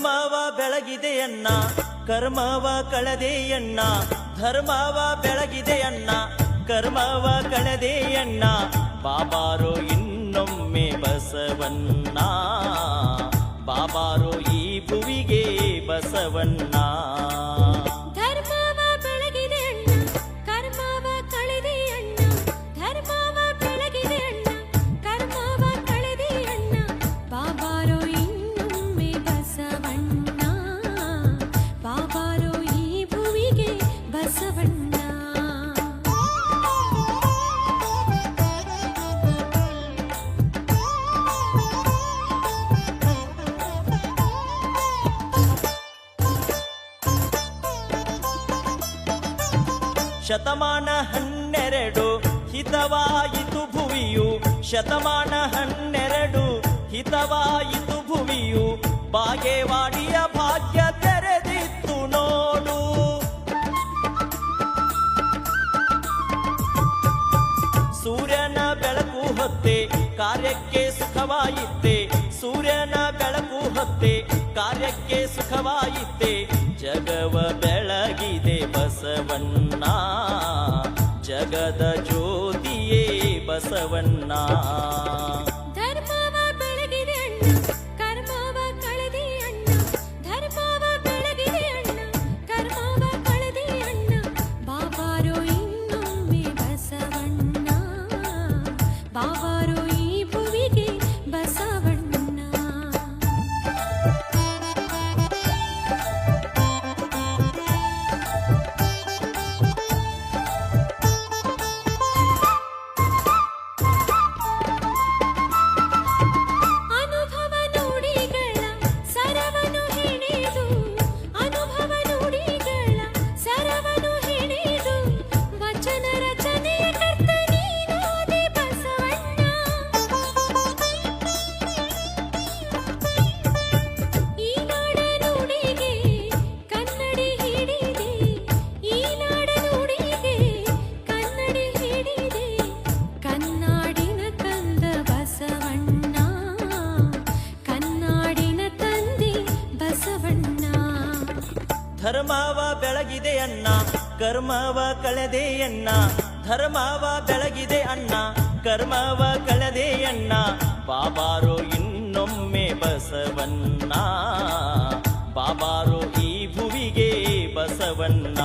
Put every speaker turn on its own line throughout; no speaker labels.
ಧರ್ಮವ ಬೆಳಗಿದೆಯಣ್ಣ ಕರ್ಮವ ಕಳೆದೆಯಣ್ಣ ಧರ್ಮವ ಬೆಳಗಿದೆಯಣ್ಣ ಕರ್ಮವ ಕಳೆದೆಯಣ್ಣ ಬಾಬಾರೋ ಇನ್ನೊಮ್ಮೆ ಬಸವಣ್ಣ ಬಾಬಾರೋ ಈ ಭುವಿಗೆ ಬಸವಣ್ಣ ಶತಮಾನ 12 ಹಿತವಾಯಿತು ಭುವಿಯು ಶತಮಾನ 12 ಹಿತವಾಯಿತು ಭುವಿಯು ಬಾಗೇವಾಡಿಯ ಭಾಗ್ಯ ತೆರೆದಿತ್ತು ನೋಡು ಸೂರ್ಯನ ಬೆಳಕು ಹೊತ್ತೆ ಕಾರ್ಯಕ್ಕೆ ಸುಖವಾಯಿತೆ ಸೂರ್ಯನ ಬೆಳಕು ಹೊತ್ತೆ ಕಾರ್ಯಕ್ಕೆ ಸುಖವಾಯಿತೆ ಜಗವ ಬೆಳಗಿದೆ ಬಸವಣ್ಣ ಜಗದ ಜ್ಯೋತಿಯೇ ಬಸವಣ್ಣ ಧರ್ಮವ ಬೆಳಗಿದೆ ಅಣ್ಣ ಕರ್ಮವ ಕಳೆದೆ ಅಣ್ಣ ಧರ್ಮವ ಬೆಳಗಿದೆ ಅಣ್ಣ ಕರ್ಮವ ಕಳೆದೆ ಅಣ್ಣ ಬಾಬಾರೋ ಇನ್ನೊಮ್ಮೆ ಬಸವಣ್ಣ ಬಾಬಾರೋ ಈ ಭುವಿಗೆ ಬಸವಣ್ಣ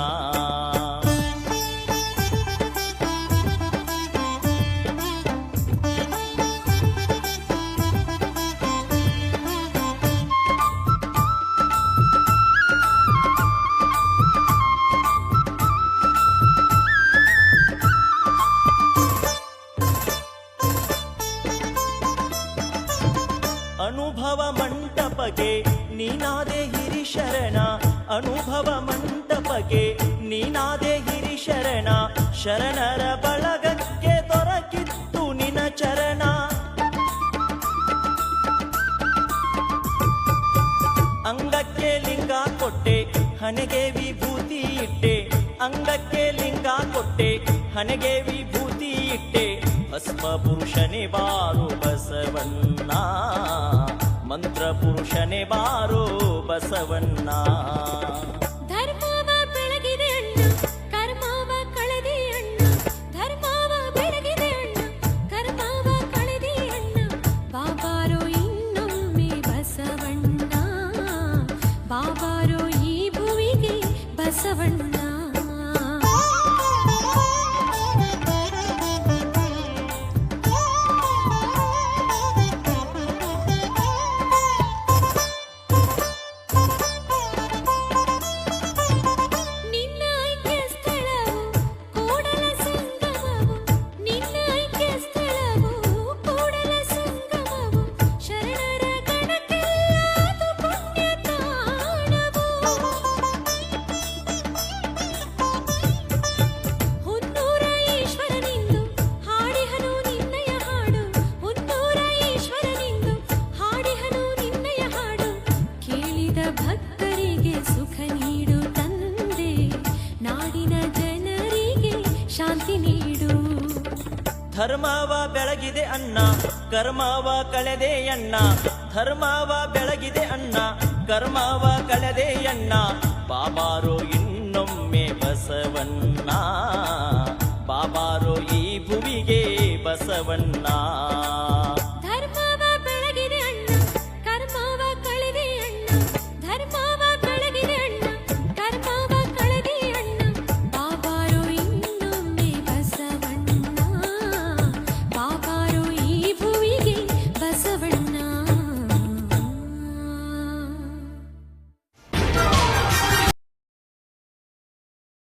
ಅನುಭವ ಮಂಟಪಗೆ ನೀನಾದೆ ಹಿರಿಶರಣ ಅನುಭವ ಮಂಟಪಗೆ ನೀನಾದೆ ಹಿರಿಶರಣ ಶರಣರ ಬಳಗಕ್ಕೆ ದೊರಕಿತ್ತು ನಿನ ಚರಣ ಅಂಗಕ್ಕೆ ಲಿಂಗ ಕೊಟ್ಟೆ ಹಣೆಗೆ ವಿಭೂತಿ ಇಟ್ಟೆ ಅಂಗಕ್ಕೆ ಲಿಂಗ ಕೊಟ್ಟೆ ಹಣೆಗೆ ವಿಭೂತಿ ಇಟ್ಟೆ ಭಸ್ಮ ಪುರುಷನೇ ಬಾರೋ ಬಸವಣ್ಣ ಮಂತ್ರ ಪುರುಷನೇ ಬಾರೋ ಬಸವಣ್ಣ
ಧರ್ಮವ ಬೆಳಗಿದೆ ಅಣ್ಣ ಕರ್ಮವ ಕಳೆದೆ ಅಣ್ಣ ಧರ್ಮವ ಬೆಳಗಿದೆ ಅಣ್ಣ ಕರ್ಮವ ಕಳೆದೆ ಅಣ್ಣ ಬಾಬಾರೋ ಇನ್ನೊಮ್ಮೆ ಬಸವಣ್ಣ ಬಾಬಾರೋ ಈ ಭುವಿಗೆ ಬಸವಣ್ಣ ಭಕ್ತರಿಗೆ ಸುಖ ನೀಡು ತಂದೆ ನಾಡಿನ ಜನರಿಗೆ ಶಾಂತಿ ನೀಡು
ಧರ್ಮವ ಬೆಳಗಿದೆ ಅಣ್ಣ ಕರ್ಮವ ಕಳೆದೆ ಅಣ್ಣ ಧರ್ಮವ ಬೆಳಗಿದೆ ಅಣ್ಣ ಕರ್ಮವ ಕಳೆದೆಯಣ್ಣ ಬಾಬಾರೋ ಇನ್ನೊಮ್ಮೆ ಬಸವಣ್ಣ ಬಾಬಾರೋ ಈ ಭುವಿಗೆ ಬಸವಣ್ಣ